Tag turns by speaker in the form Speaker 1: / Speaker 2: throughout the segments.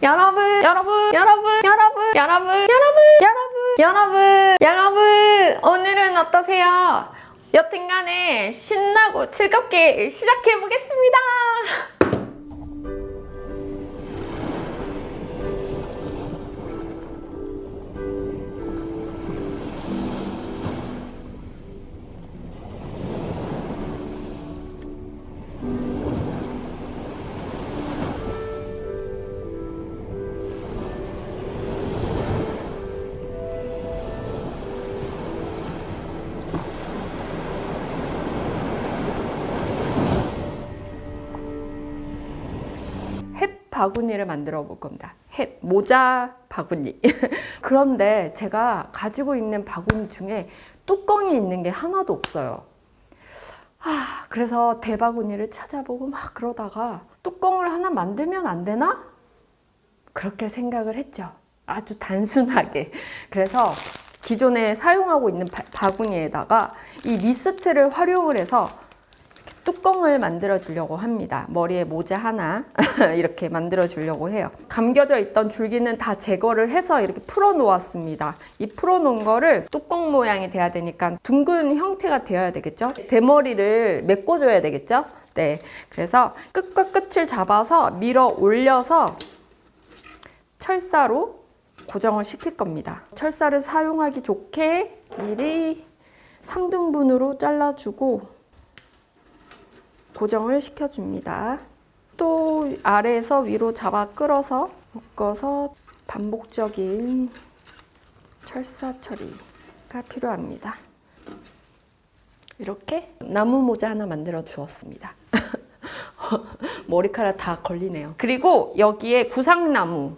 Speaker 1: 여러분, 여러분, 여러분, 여러분, 여러분, 여러분, 여러분, 여러분, 오늘은 어떠세요? 여튼간에 신나고 즐겁게 시작해보겠습니다. 햇 바구니를 만들어 볼 겁니다. 햇 모자 바구니. 그런데 제가 가지고 있는 바구니 중에 뚜껑이 있는 게 하나도 없어요. 그래서 대바구니를 찾아보고 막 그러다가 뚜껑을 하나 만들면 안 되나? 그렇게 생각을 했죠. 아주 단순하게. 그래서 기존에 사용하고 있는 바구니에다가 이 리스트를 활용을 해서 뚜껑을 만들어 주려고 합니다. 머리에 모자 하나 이렇게 만들어 주려고 해요. 감겨져 있던 줄기는 다 제거를 해서 이렇게 풀어 놓았습니다. 이 풀어 놓은 거를 뚜껑 모양이 돼야 되니까 둥근 형태가 되어야 되겠죠? 대머리를 메꿔줘야 되겠죠? 네. 그래서 끝과 끝을 잡아서 밀어 올려서 철사로 고정을 시킬 겁니다. 철사를 사용하기 좋게 미리 3등분으로 잘라주고 고정을 시켜줍니다. 또 아래에서 위로 잡아 끌어서 묶어서 반복적인 철사 처리가 필요합니다. 이렇게 나무 모자 하나 만들어 주었습니다. 머리카락 다 걸리네요. 그리고 여기에 구상나무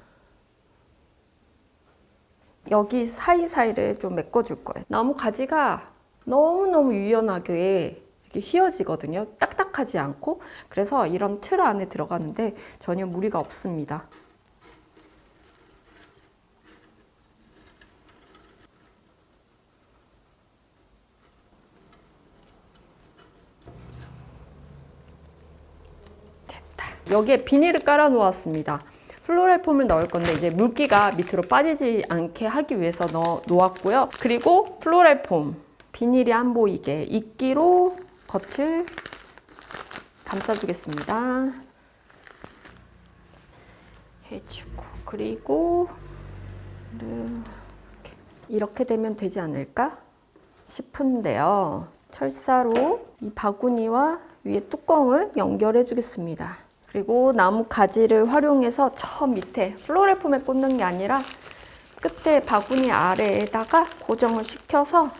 Speaker 1: 여기 사이사이를 좀 메꿔줄 거예요. 나무 가지가 너무너무 유연하게 휘어지거든요. 딱딱하지 않고. 그래서 이런 틀 안에 들어가는데 전혀 무리가 없습니다. 됐다. 여기에 비닐을 깔아 놓았습니다. 플로랄 폼을 넣을 건데 이제 물기가 밑으로 빠지지 않게 하기 위해서 놓았고요. 그리고 플로랄 폼 비닐이 안 보이게 이끼로 겉을 감싸주겠습니다. 해주고 그리고 이렇게 되면 되지 않을까 싶은데요. 철사로 이 바구니와 위에 뚜껑을 연결해 주겠습니다. 그리고 나무 가지를 활용해서 저 밑에 플로랄 폼에 꽂는 게 아니라 끝에 바구니 아래에다가 고정을 시켜서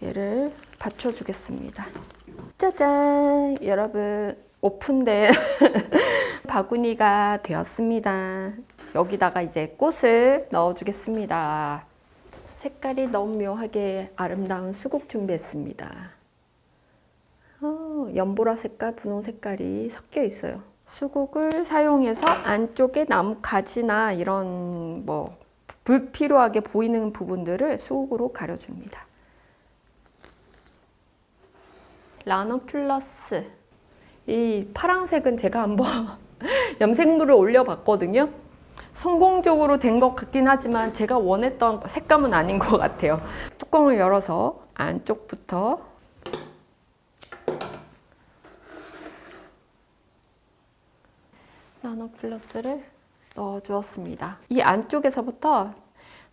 Speaker 1: 얘를 받쳐주겠습니다. 짜잔! 여러분 오픈된 바구니가 되었습니다. 여기다가 이제 꽃을 넣어주겠습니다. 색깔이 너무 묘하게 아름다운 수국 준비했습니다. 연보라 색깔, 분홍 색깔이 섞여 있어요. 수국을 사용해서 안쪽에 나무 가지나 이런 뭐 불필요하게 보이는 부분들을 수국으로 가려줍니다. 라너큘러스 이 파란색은 제가 한번 염색물을 올려봤거든요. 성공적으로 된 것 같긴 하지만 제가 원했던 색감은 아닌 것 같아요. 뚜껑을 열어서 안쪽부터 라너큘러스를 넣어주었습니다. 이 안쪽에서부터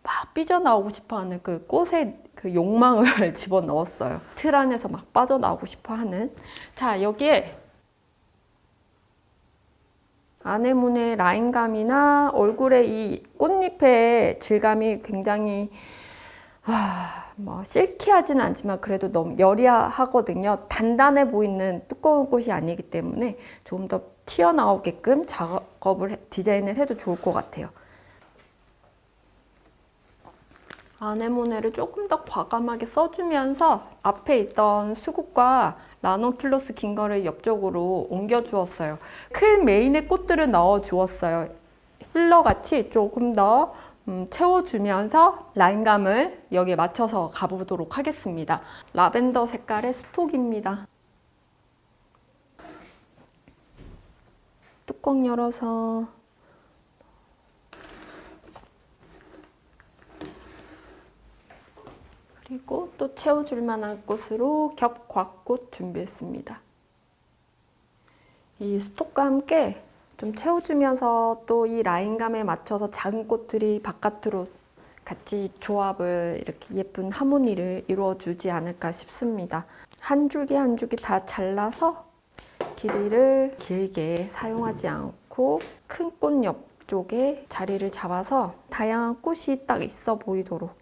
Speaker 1: 막 삐져나오고 싶어하는 그 꽃의 그 욕망을 집어넣었어요. 틀 안에서 막 빠져나오고 싶어하는. 자, 여기에 아네모네 라인감이나 얼굴의 이 꽃잎의 질감이 굉장히 뭐 실키하지는 않지만 그래도 너무 여리하거든요. 단단해 보이는 두꺼운 꽃이 아니기 때문에 좀 더 튀어나오게끔 디자인을 해도 좋을 것 같아요. 아네모네를 조금 더 과감하게 써주면서 앞에 있던 수국과 라너큘러스 긴 거를 옆쪽으로 옮겨 주었어요. 큰 메인의 꽃들을 넣어 주었어요. 필러같이 조금 더 채워주면서 라인감을 여기에 맞춰서 가보도록 하겠습니다. 라벤더 색깔의 스톡입니다. 뚜껑 열어서 그리고 또 채워줄 만한 꽃으로 겹곽꽃 준비했습니다. 이 스톡과 함께 좀 채워주면서 또 이 라인감에 맞춰서 작은 꽃들이 바깥으로 같이 조합을 이렇게 예쁜 하모니를 이루어주지 않을까 싶습니다. 한 줄기 한 줄기 다 잘라서 길이를 길게 사용하지 않고 큰 꽃 옆쪽에 자리를 잡아서 다양한 꽃이 딱 있어 보이도록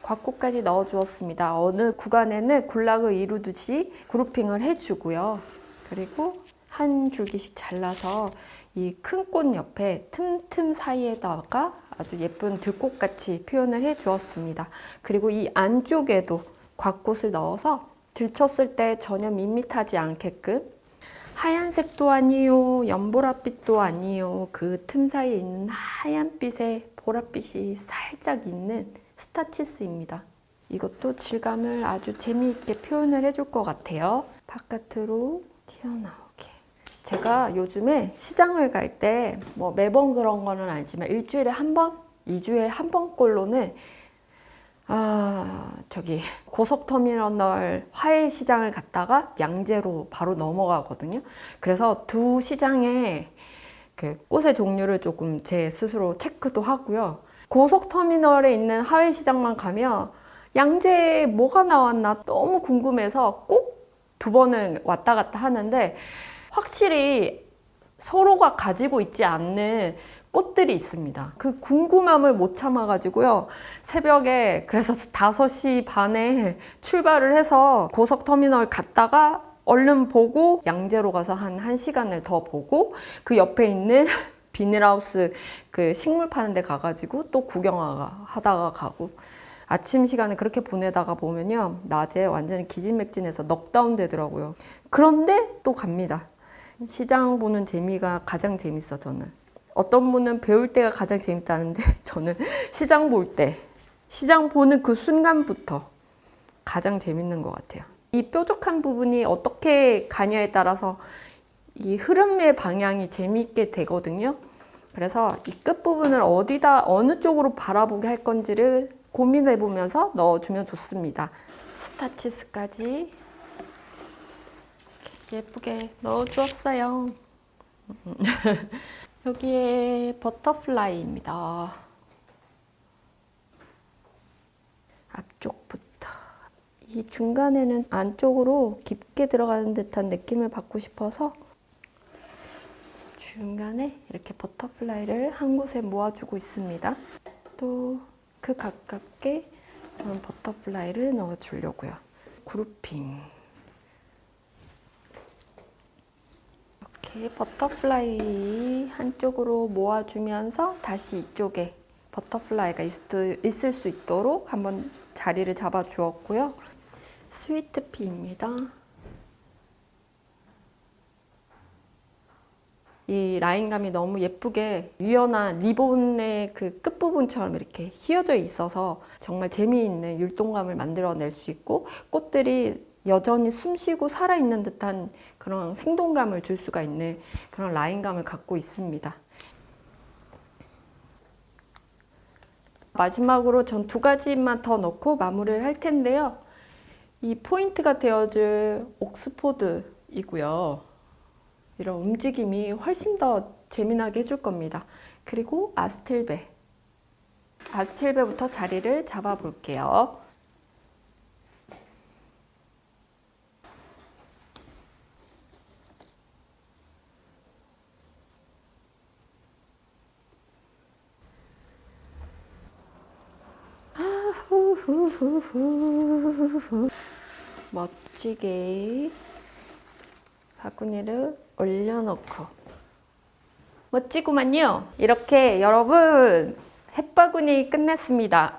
Speaker 1: 곽꽃까지 넣어주었습니다. 어느 구간에는 굴락을 이루듯이 그루핑을 해주고요. 그리고 한 줄기씩 잘라서 이 큰 꽃 옆에 틈틈 사이에다가 아주 예쁜 들꽃같이 표현을 해주었습니다. 그리고 이 안쪽에도 곽꽃을 넣어서 들쳤을 때 전혀 밋밋하지 않게끔 하얀색도 아니요, 연보라빛도 아니요, 그 틈 사이에 있는 하얀빛에 보랏빛이 살짝 있는 스타치스입니다. 이것도 질감을 아주 재미있게 표현을 해줄 것 같아요. 바깥으로 튀어나오게. 제가 요즘에 시장을 갈 때 뭐 매번 그런 거는 아니지만 일주일에 한 번, 2주에 한 번꼴로는 고속터미널 화훼시장을 갔다가 양재로 바로 넘어가거든요. 그래서 두 시장의 그 꽃의 종류를 조금 제 스스로 체크도 하고요. 고속터미널에 있는 화훼시장만 가면 양재에 뭐가 나왔나 너무 궁금해서 꼭 2번은 왔다 갔다 하는데 확실히 서로가 가지고 있지 않는 꽃들이 있습니다. 그 궁금함을 못 참아가지고요. 새벽에 그래서 5시 반에 출발을 해서 고속터미널 갔다가 얼른 보고 양재로 가서 한 1시간을 더 보고 그 옆에 있는 비닐하우스 그 식물 파는 데 가가지고 또 구경하다가 가고 아침 시간에 그렇게 보내다가 보면요. 낮에 완전히 기진맥진해서 넉다운 되더라고요. 그런데 또 갑니다. 시장 보는 재미가 가장 재밌어, 저는. 어떤 분은 배울 때가 가장 재밌다는데 저는 시장 볼 때, 시장 보는 그 순간부터 가장 재밌는 것 같아요. 이 뾰족한 부분이 어떻게 가냐에 따라서 이 흐름의 방향이 재미있게 되거든요. 그래서 이 끝부분을 어느 쪽으로 바라보게 할 건지를 고민해 보면서 넣어주면 좋습니다. 스타치스까지 예쁘게 넣어주었어요. 여기에 버터플라이입니다. 앞쪽부터 이 중간에는 안쪽으로 깊게 들어가는 듯한 느낌을 받고 싶어서 중간에 이렇게 버터플라이를 한 곳에 모아주고 있습니다. 또 그 가깝게 저는 버터플라이를 넣어주려고요. 그루핑. 이렇게 버터플라이 한쪽으로 모아주면서 다시 이쪽에 버터플라이가 있을 수 있도록 한번 자리를 잡아 주었고요. 스위트피입니다. 이 라인감이 너무 예쁘게 유연한 리본의 그 끝부분처럼 이렇게 휘어져 있어서 정말 재미있는 율동감을 만들어낼 수 있고 꽃들이 여전히 숨쉬고 살아있는 듯한 그런 생동감을 줄 수가 있는 그런 라인감을 갖고 있습니다. 마지막으로 전 2가지만 더 넣고 마무리를 할 텐데요. 이 포인트가 되어줄 옥스포드이고요. 이런 움직임이 훨씬 더 재미나게 해줄 겁니다. 그리고 아스틸베부터 자리를 잡아 볼게요. 멋지게 바구니를 올려놓고 멋지구만요. 이렇게 여러분 햇바구니 끝냈습니다.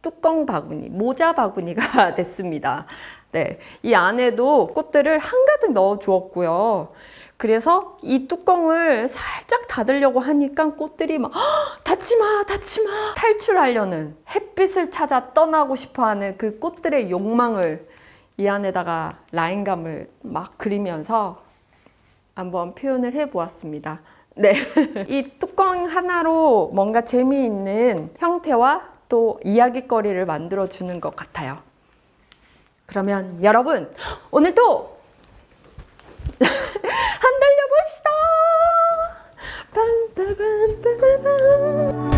Speaker 1: 뚜껑 바구니, 모자 바구니가 됐습니다. 네, 이 안에도 꽃들을 한가득 넣어 주었고요. 그래서 이 뚜껑을 살짝 닫으려고 하니까 꽃들이 막 닫지 마, 닫지 마 탈출하려는 햇빛을 찾아 떠나고 싶어하는 그 꽃들의 욕망을 이 안에다가 라인감을 막 그리면서 한번 표현을 해 보았습니다. 네. 이 뚜껑 하나로 뭔가 재미있는 형태와 또 이야기거리를 만들어 주는 것 같아요. 그러면 여러분, 오늘도 한달려 봅시다. 빰빠밤 빠밤.